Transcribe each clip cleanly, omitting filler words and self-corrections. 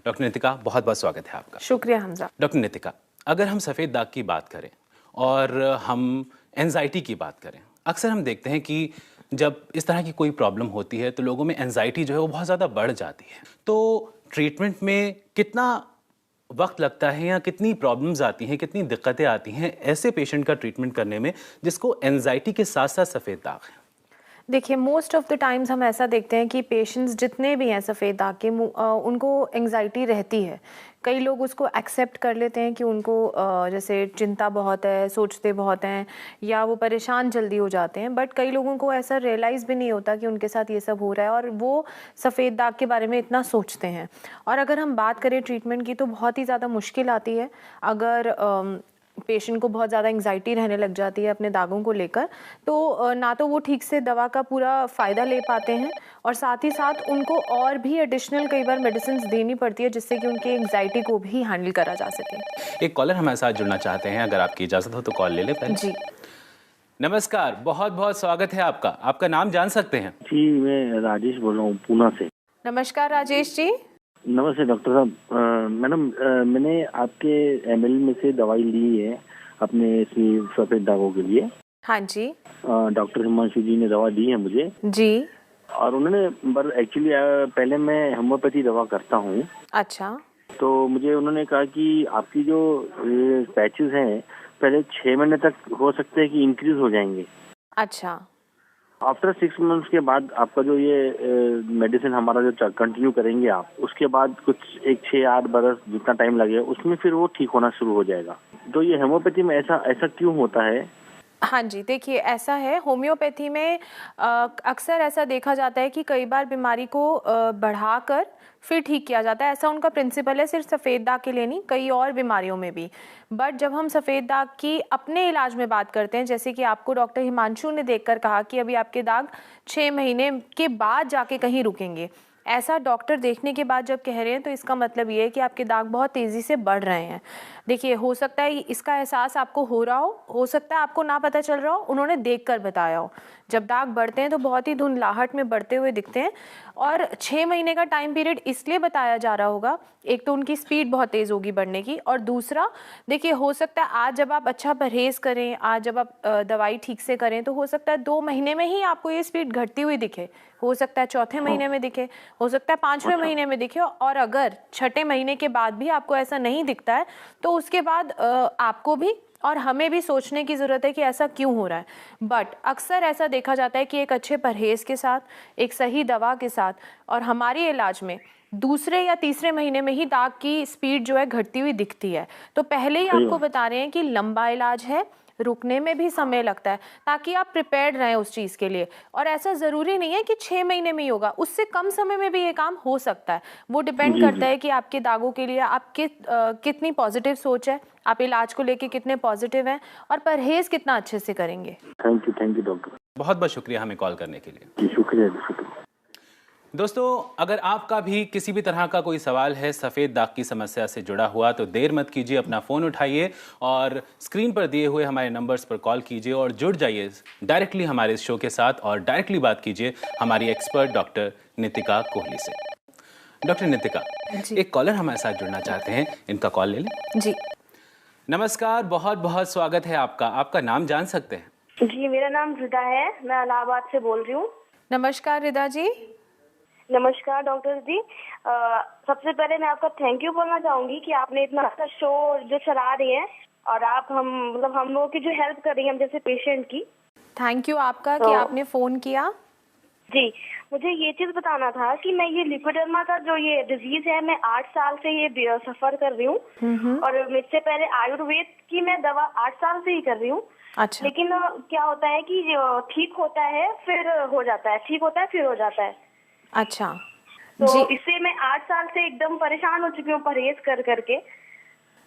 Doctor Nitika, बहुत बहुत स्वागत है आपका। शुक्रिया हमजा। डॉक्टर नितिका, अगर हम सफ़ेद दाग की बात करें और हम एंजाइटी की बात करें, अक्सर हम देखते हैं कि जब इस तरह की कोई प्रॉब्लम होती है तो लोगों में एंजाइटी जो है वो बहुत ज़्यादा बढ़ जाती है। तो ट्रीटमेंट में कितना वक्त लगता है या कितनी प्रॉब्लम्स आती हैं, कितनी दिक्कतें आती हैं ऐसे पेशेंट का ट्रीटमेंट करने में जिसको एंजाइटी के साथ साथ सफ़ेद दाग है? देखिए, मोस्ट ऑफ द टाइम्स हम ऐसा देखते हैं कि पेशेंट्स जितने भी हैं सफ़ेद दाग के, उनको एंजाइटी रहती है। कई लोग उसको एक्सेप्ट कर लेते हैं कि उनको जैसे चिंता बहुत है, सोचते बहुत हैं, या वो परेशान जल्दी हो जाते हैं। बट कई लोगों को ऐसा रियलाइज़ भी नहीं होता कि उनके साथ ये सब हो रहा है और वो सफ़ेद दाग के बारे में इतना सोचते हैं। और अगर हम बात करें ट्रीटमेंट की, तो बहुत ही ज़्यादा मुश्किल आती है अगर पेशेंट को बहुत ज़्यादा एंग्जाइटी रहने लग जाती है अपने दागों को लेकर। तो ना तो वो ठीक से दवा का पूरा फ़ायदा ले पाते हैं, और साथ ही साथ उनको और भी एडिशनल कई बार मेडिसिन देनी पड़ती है जिससे कि उनकी एंग्जाइटी को भी हैंडल करा जा सके। एक कॉलर हमारे साथ जुड़ना चाहते हैं, अगर आपकी इजाज़त हो तो कॉल ले लें पहले। जी नमस्कार, बहुत बहुत स्वागत है आपका। आपका नाम जान सकते हैं? जी, मैं राजेश बोल रहा हूँ पूना से। नमस्कार राजेश जी। नमस्ते डॉक्टर साहब। मैडम, मैंने आपके एमएल में से दवाई ली है अपने सफ़ेद दागों के लिए। हाँ जी। डॉक्टर हिमांशु जी ने दवा दी है मुझे, जी। और उन्होंने एक्चुअली पहले मैं होम्योपैथी दवा करता हूँ। अच्छा। तो मुझे उन्होंने कहा कि आपकी जो पैचेस हैं पहले 6 महीने तक हो सकते हैं कि इंक्रीज हो जाएंगे। अच्छा। आफ्टर 6 मंथ्स के बाद आपका जो ये मेडिसिन हमारा जो कंटिन्यू करेंगे आप, उसके बाद कुछ 1-6-8 बरस जितना टाइम लगेगा उसमें फिर वो ठीक होना शुरू हो जाएगा। तो ये होम्योपैथी में ऐसा क्यों होता है? हाँ जी, देखिए ऐसा है, होम्योपैथी में अक्सर ऐसा देखा जाता है कि कई बार बीमारी को बढ़ाकर फिर ठीक किया जाता है। ऐसा उनका प्रिंसिपल है, सिर्फ सफ़ेद दाग के लिए नहीं, कई और बीमारियों में भी। बट जब हम सफ़ेद दाग की अपने इलाज में बात करते हैं, जैसे कि आपको डॉक्टर हिमांशु ने देखकर कहा कि अभी आपके दाग 6 महीने के बाद जाके कहीं रुकेंगे, ऐसा डॉक्टर देखने के बाद जब कह रहे हैं तो इसका मतलब ये है कि आपके दाग बहुत तेज़ी से बढ़ रहे हैं। देखिए, हो सकता है इसका एहसास आपको हो रहा हो सकता है आपको ना पता चल रहा हो, उन्होंने देखकर बताया हो। जब दाग बढ़ते हैं तो बहुत ही धुंधलाहट में बढ़ते हुए दिखते हैं, और 6 महीने का टाइम पीरियड इसलिए बताया जा रहा होगा, एक तो उनकी स्पीड बहुत तेज़ होगी बढ़ने की, और दूसरा देखिए हो सकता है आज जब आप अच्छा परहेज़ करें, आज जब आप दवाई ठीक से करें, तो हो सकता है 2 महीने में ही आपको ये स्पीड घटती हुई दिखे, हो सकता है चौथे महीने में दिखे, हो सकता है 5वें महीने में दिखे, और अगर 6ठे महीने के बाद भी आपको ऐसा नहीं दिखता है तो उसके बाद आपको भी और हमें भी सोचने की ज़रूरत है कि ऐसा क्यों हो रहा है। बट अक्सर ऐसा देखा जाता है कि एक अच्छे परहेज़ के साथ, एक सही दवा के साथ, और हमारे इलाज में दूसरे या तीसरे महीने में ही दाग की स्पीड जो है घटती हुई दिखती है। तो पहले ही आपको बता रहे हैं कि लंबा इलाज है, रुकने में भी समय लगता है, ताकि आप प्रिपेयर्ड रहें उस चीज़ के लिए। और ऐसा ज़रूरी नहीं है कि 6 महीने में ही होगा, उससे कम समय में भी ये काम हो सकता है। वो डिपेंड करता है कि आपके दागों के लिए आपके कितनी पॉजिटिव सोच है, आप इलाज को लेके कितने पॉजिटिव हैं, और परहेज़ कितना अच्छे से करेंगे। Thank you doctor. बहुत बहुत शुक्रिया हमें कॉल करने के लिए। जी, शुक्रिया। दोस्तों, अगर आपका भी किसी भी तरह का कोई सवाल है सफ़ेद दाग की समस्या से जुड़ा हुआ, तो देर मत कीजिए, अपना फ़ोन उठाइए और स्क्रीन पर दिए हुए हमारे नंबर्स पर कॉल कीजिए और जुड़ जाइए डायरेक्टली हमारे इस शो के साथ, और डायरेक्टली बात कीजिए हमारी एक्सपर्ट डॉक्टर नितिका कोहली से। डॉक्टर नितिका, एक कॉलर हमारे साथ जुड़ना चाहते हैं, इनका कॉल ले लें। जी नमस्कार, बहुत बहुत स्वागत है आपका। आपका नाम जान सकते हैं? जी, मेरा नाम रिदा है, मैं इलाहाबाद से बोल रही हूँ। नमस्कार रिदा जी। नमस्कार डॉक्टर जी। सबसे पहले मैं आपका थैंक यू बोलना चाहूंगी कि आपने इतना अच्छा शो जो चला रही हैं, और आप हम लोगों की जो हेल्प कर रही हैं हम जैसे पेशेंट की। थैंक यू आपका कि आपने फ़ोन किया। जी, मुझे ये चीज़ बताना था कि मैं ये लिपिडर्मा का जो ये डिजीज है, मैं 8 साल से ये सफ़र कर रही हूँ, और इससे पहले आयुर्वेद की मैं दवा 8 साल से ही कर रही हूँ। अच्छा। लेकिन क्या होता है कि ठीक होता है फिर हो जाता है, ठीक होता है फिर हो जाता है। अच्छा तो जी। इससे मैं 8 साल से एकदम परेशान हो चुकी हूँ परहेज कर करके।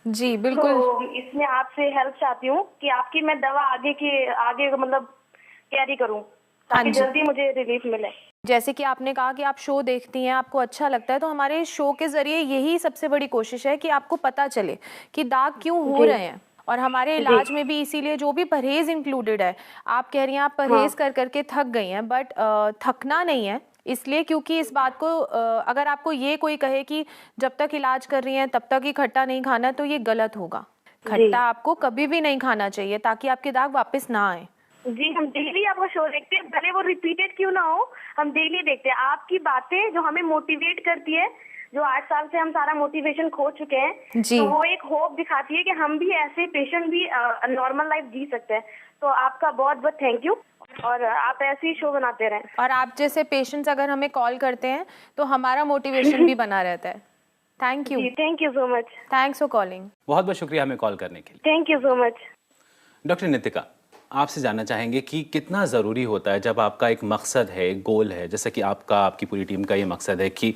जी बिल्कुल। तो इसमें आपसे हेल्प चाहती हूँ कि आपकी मैं दवा आगे कैरी करूँ, ताकि जल्दी मुझे रिलीफ मिले। जैसे कि आपने कहा कि आप शो देखती हैं, आपको अच्छा लगता है, तो हमारे शो के ज़रिए यही सबसे बड़ी कोशिश है कि आपको पता चले कि दाग क्यों हो रहे हैं, और हमारे इलाज में भी इसीलिए जो भी परहेज इंक्लूडेड है। आप कह रही हैं आप परहेज कर करके थक गई हैं, बट थकना नहीं है, इसलिए क्योंकि इस बात को अगर आपको ये कोई कहे कि जब तक इलाज कर रही हैं तब तक ही खट्टा नहीं खाना, तो ये गलत होगा। खट्टा आपको कभी भी नहीं खाना चाहिए ताकि आपके दाग वापस ना आए। जी, हम डेली आपका शो देखते हैं, भले वो रिपीटेड क्यों ना हो, हम डेली देखते हैं। आपकी बातें जो हमें मोटिवेट करती है, जो 8 साल से हम सारा मोटिवेशन खो चुके हैं, जी। तो वो एक होप दिखाती है कि हम भी ऐसे पेशेंट भी नॉर्मल लाइफ जी सकते हैं। तो आपका बहुत बहुत थैंक यू, और आप ऐसे ही शो बनाते रहें। और आप जैसे पेशेंट्स अगर हमें कॉल करते हैं तो हमारा मोटिवेशन भी बना रहता है। Thank you. Thank you so much. Thanks for calling. बहुत बहुत शुक्रिया हमें कॉल करने के लिए। Thank you so much. Doctor Nitika, आपसे जानना चाहेंगे कि कितना ज़रूरी होता है जब आपका एक मकसद है, एक गोल है, जैसे कि आपकी पूरी टीम का ये मकसद है कि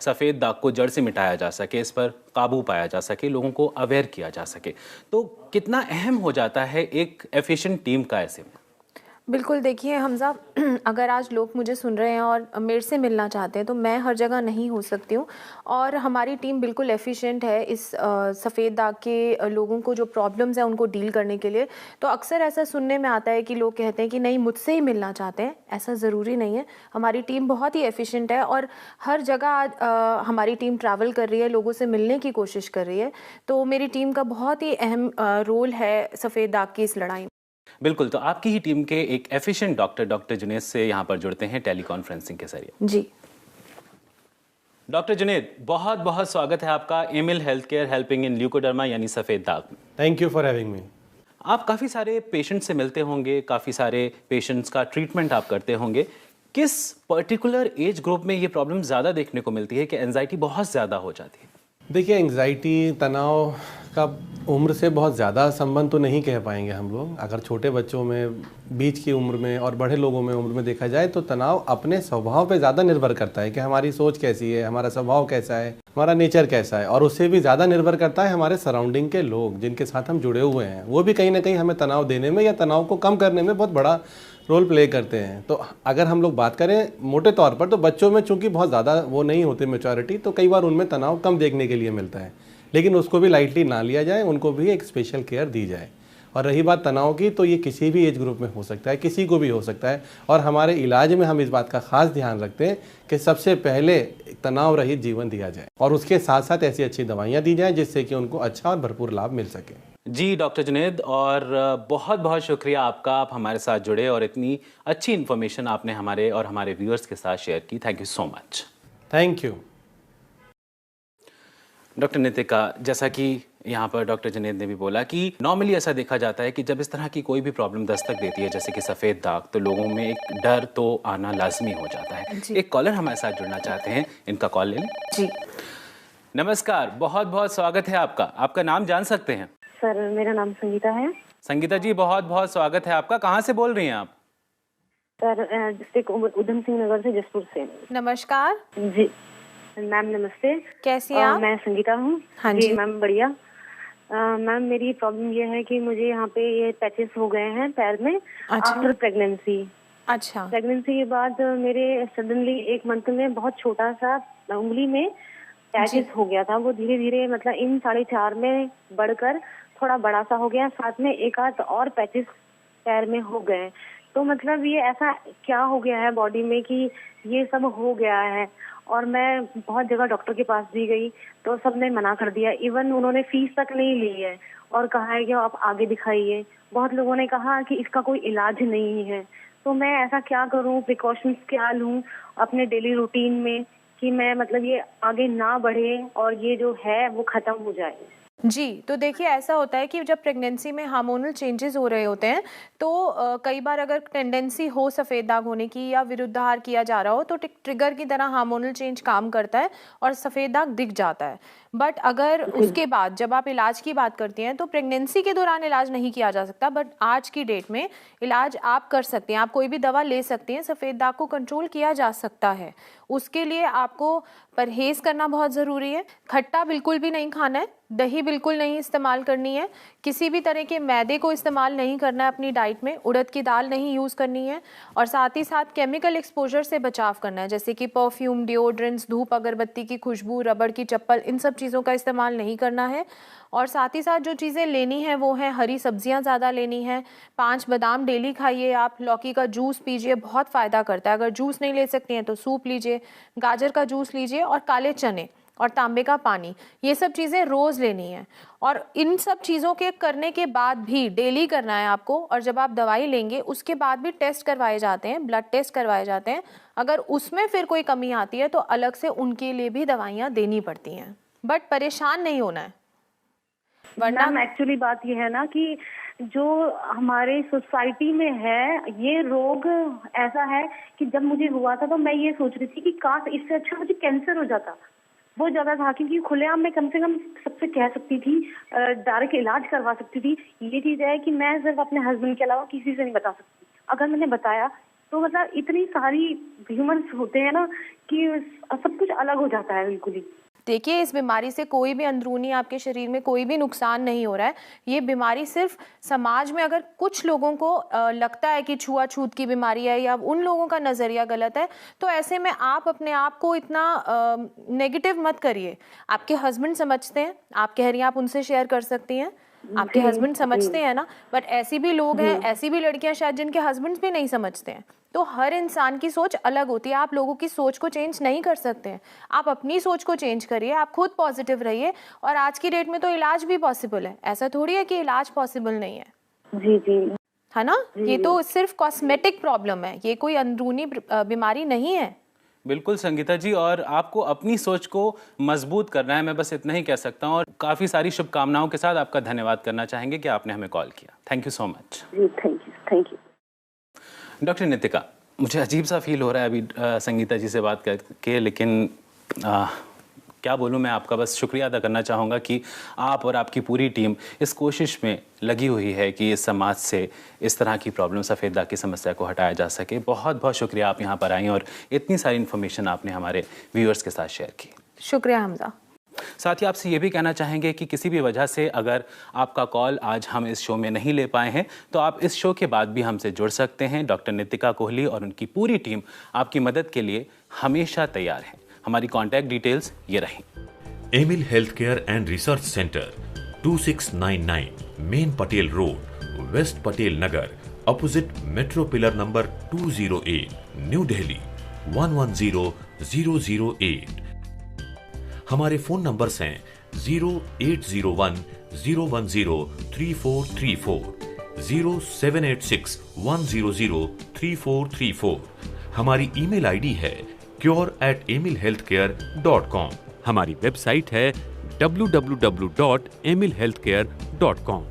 सफ़ेद दाग को जड़ से मिटाया जा सके, इस पर काबू पाया जा सके, लोगों को अवेयर किया जा सके, तो कितना अहम हो जाता है एक एफिशिएंट टीम का ऐसे में? बिल्कुल, देखिए हमजा, अगर आज लोग मुझे सुन रहे हैं और मेरे से मिलना चाहते हैं तो मैं हर जगह नहीं हो सकती हूँ, और हमारी टीम बिल्कुल एफिशिएंट है इस सफ़ेद दाग के लोगों को जो प्रॉब्लम्स हैं उनको डील करने के लिए। तो अक्सर ऐसा सुनने में आता है कि लोग कहते हैं कि नहीं, मुझसे ही मिलना चाहते हैं। ऐसा ज़रूरी नहीं है, हमारी टीम बहुत ही एफिशिएंट है और हर जगह आज हमारी टीम ट्रैवल कर रही है, लोगों से मिलने की कोशिश कर रही है। तो मेरी टीम का बहुत ही अहम रोल है सफ़ेद दाग की इस लड़ाई में। बिल्कुल, तो आपकी ही टीम के एक एफिशिएंट डॉक्टर जुनैद से यहाँ पर जुड़ते हैं टेली कॉन्फ्रेंसिंग के जरिए। जी डॉक्टर जुनैद, बहुत बहुत स्वागत है आपका Amil health care helping in leucoderma यानी सफ़ेद दाग में। Thank you for having me. आप काफ़ी सारे पेशेंट से मिलते होंगे, काफ़ी सारे पेशेंट्स का ट्रीटमेंट आप करते होंगे। किस पर्टिकुलर एज ग्रुप में ये प्रॉब्लम ज़्यादा देखने को मिलती है कि एंजाइटी बहुत ज़्यादा हो जाती है? देखिए, एंग्जाइटी, तनाव का उम्र से बहुत ज़्यादा संबंध तो नहीं कह पाएंगे हम लोग। अगर छोटे बच्चों में, बीच की उम्र में और बड़े लोगों में उम्र में देखा जाए तो तनाव अपने स्वभाव पे ज़्यादा निर्भर करता है कि हमारी सोच कैसी है, हमारा स्वभाव कैसा है, हमारा नेचर कैसा है, और उससे भी ज़्यादा निर्भर करता है हमारे सराउंडिंग के लोग जिनके साथ हम जुड़े हुए हैं। वो भी कहीं ना कहीं हमें तनाव देने में या तनाव को कम करने में बहुत बड़ा रोल प्ले करते हैं। तो अगर हम लोग बात करें मोटे तौर पर, तो बच्चों में चूंकि बहुत ज़्यादा वो नहीं होते मैच्योरिटी, तो कई बार उनमें तनाव कम देखने के लिए मिलता है, लेकिन उसको भी लाइटली ना लिया जाए, उनको भी एक स्पेशल केयर दी जाए। और रही बात तनाव की, तो ये किसी भी एज ग्रुप में हो सकता है, किसी को भी हो सकता है। और हमारे इलाज में हम इस बात का खास ध्यान रखते हैं कि सबसे पहले तनाव रहित जीवन दिया जाए और उसके साथ साथ ऐसी अच्छी दवाइयाँ दी जाएँ जिससे कि उनको अच्छा और भरपूर लाभ मिल सके। जी डॉक्टर जुनैद, और बहुत बहुत शुक्रिया आपका, आप हमारे साथ जुड़े और इतनी अच्छी इन्फॉर्मेशन आपने हमारे और हमारे व्यूअर्स के साथ शेयर की। Thank you so much. Thank you. Doctor Nitika, जैसा कि यहाँ पर डॉक्टर जुनैद ने भी बोला कि नॉर्मली ऐसा देखा जाता है कि जब इस तरह की कोई भी प्रॉब्लम दस्तक देती है जैसे कि सफ़ेद दाग, तो लोगों में एक डर तो आना लाजमी हो जाता है। एक कॉलर हमारे साथ जुड़ना चाहते हैं, इनका कॉल ले लें। जी, नमस्कार, बहुत बहुत स्वागत है आपका। आपका नाम जान सकते हैं? सर, मेरा नाम संगीता है। संगीता जी, बहुत बहुत स्वागत है आपका। कहाँ से बोल रही हैं आप? सर, डिस्ट्रिक्ट उधम सिंह नगर से, जसपुर से। नमस्कार जी मैम, नमस्ते। कैसी हैं आप? मैं संगीता हूँ। हाँ जी मैम, बढ़िया। मैम, मेरी प्रॉब्लम ये है कि मुझे यहाँ पे ये पैचेस हो गए हैं पैर में आफ्टर प्रेगनेंसी। अच्छा। प्रेगनेंसी के बाद मेरे सडनली 1 मंथ में बहुत छोटा सा उंगली में पैचेस हो गया था। वो धीरे धीरे मतलब इन 4.5 में बढ़कर थोड़ा बड़ा सा हो गया, साथ में 1 आध और पैचेस पैर में हो गए। तो मतलब ये ऐसा क्या हो गया है बॉडी में कि ये सब हो गया है। और मैं बहुत जगह डॉक्टर के पास भी गई तो सबने मना कर दिया, इवन उन्होंने फीस तक नहीं ली है और कहा है कि आप आगे दिखाइए। बहुत लोगों ने कहा कि इसका कोई इलाज नहीं है। तो मैं ऐसा क्या करूं, प्रिकॉशंस क्या लूं अपने डेली रूटीन में कि मैं मतलब ये आगे ना बढ़े और ये जो है वो खत्म हो जाए। जी, तो देखिए ऐसा होता है कि जब प्रेगनेंसी में हार्मोनल चेंजेस हो रहे होते हैं तो कई बार अगर टेंडेंसी हो सफ़ेद दाग होने की या विरुद्धाहार किया जा रहा हो तो ट्रिगर की तरह हार्मोनल चेंज काम करता है और सफ़ेद दाग दिख जाता है। बट अगर उसके बाद जब आप इलाज की बात करती हैं तो प्रेगनेंसी के दौरान इलाज नहीं किया जा सकता, बट आज की डेट में इलाज आप कर सकते हैं। आप कोई भी दवा ले सकती हैं, सफ़ेद दाग को कंट्रोल किया जा सकता है। उसके लिए आपको परहेज़ करना बहुत ज़रूरी है। खट्टा बिल्कुल भी नहीं खाना है, दही बिल्कुल नहीं इस्तेमाल करनी है, किसी भी तरह के मैदे को इस्तेमाल नहीं करना है अपनी डाइट में, उड़द की दाल नहीं यूज़ करनी है, और साथ ही साथ केमिकल एक्सपोजर से बचाव करना है, जैसे कि परफ्यूम, डिओड्रेंट्स, धूप अगरबत्ती की खुशबू, रबड़ की चप्पल, इन सब चीज़ों का इस्तेमाल नहीं करना है। और साथ ही साथ जो चीज़ें लेनी है वो है हरी सब्जियां ज़्यादा लेनी है, 5 बादाम डेली खाइए आप, लौकी का जूस पीजिए, बहुत फ़ायदा करता है। अगर जूस नहीं ले सकती हैं तो सूप लीजिए, गाजर का जूस लीजिए, और काले चने और तांबे का पानी, ये सब चीज़ें रोज़ लेनी है। और इन सब चीज़ों के करने के बाद भी डेली करना है आपको, और जब आप दवाई लेंगे उसके बाद भी टेस्ट करवाए जाते हैं, ब्लड टेस्ट करवाए जाते हैं, अगर उसमें फिर कोई कमी आती है तो अलग से उनके लिए भी दवाइयाँ देनी पड़ती हैं, बट परेशान नहीं होना है। वरना एक्चुअली बात ये है ना कि जो हमारे सोसाइटी में है ये रोग ऐसा है कि जब मुझे हुआ था तो मैं ये सोच रही थी कि काश इससे अच्छा मुझे कैंसर हो जाता, वो ज़्यादा था, क्योंकि खुलेआम मैं कम से कम सबसे कह सकती थी, डायरेक्ट इलाज करवा सकती थी। ये चीज़ है कि मैं सिर्फ अपने हस्बैंड के अलावा किसी से नहीं बता सकती। अगर मैंने बताया तो मतलब इतनी सारी ह्यूमन्स होते हैं ना कि सब कुछ अलग हो जाता है बिल्कुल ही। देखिए, इस बीमारी से कोई भी अंदरूनी आपके शरीर में कोई भी नुकसान नहीं हो रहा है। ये बीमारी सिर्फ समाज में अगर कुछ लोगों को लगता है कि छुआछूत की बीमारी है या उन लोगों का नज़रिया गलत है, तो ऐसे में आप अपने आप को इतना नेगेटिव मत करिए। आपके हस्बैंड समझते हैं, आप कह रही हैं आप उनसे शेयर कर सकती हैं, आपके हस्बैंड समझते हैं ना, बट ऐसी भी लोग हैं, ऐसी भी लड़कियां शायद जिनके हस्बैंड्स भी नहीं समझते हैं। तो हर इंसान की सोच अलग होती है, आप लोगों की सोच को चेंज नहीं कर सकते हैं। आप अपनी सोच को चेंज करिए, आप खुद पॉजिटिव रहिए, और आज की डेट में तो इलाज भी पॉसिबल है, ऐसा थोड़ी है कि इलाज पॉसिबल नहीं है। जी जी, है ना, ये तो सिर्फ कॉस्मेटिक प्रॉब्लम है, ये कोई अंदरूनी बीमारी नहीं है। बिल्कुल संगीता जी, और आपको अपनी सोच को मजबूत करना है, मैं बस इतना ही कह सकता हूँ। और काफ़ी सारी शुभकामनाओं के साथ आपका धन्यवाद करना चाहेंगे कि आपने हमें कॉल किया। Thank you so much. जी थैंक यू। डॉक्टर नितिका, मुझे अजीब सा फील हो रहा है अभी संगीता जी से बात करके, लेकिन क्या बोलूँ, मैं आपका बस शुक्रिया अदा करना चाहूँगा कि आप और आपकी पूरी टीम इस कोशिश में लगी हुई है कि इस समाज से इस तरह की प्रॉब्लम, सफ़ेद दाग की समस्या को हटाया जा सके। बहुत बहुत शुक्रिया, आप यहाँ पर आई और इतनी सारी इन्फॉर्मेशन आपने हमारे व्यूअर्स के साथ शेयर की। शुक्रिया हमजा। साथ ही आपसे ये भी कहना चाहेंगे कि किसी भी वजह से अगर आपका कॉल आज हम इस शो में नहीं ले पाए हैं तो आप इस शो के बाद भी हमसे जुड़ सकते हैं। डॉक्टर नितिका कोहली और उनकी पूरी टीम आपकी मदद के लिए हमेशा तैयार है। हमारी कॉन्टैक्ट डिटेल्स ये रहीं। Amil health care and research centre, 2699 main Patel road, west Patel Nagar, opposite metro pillar number 208, New Delhi 110008। हमारे फोन नंबर्स हैं 0801-010-3434, 0786 100 3434। हमारी ईमेल आईडी है cure@emilhealthcare.com। हमारी वेबसाइट है www.emilhealthcare.com।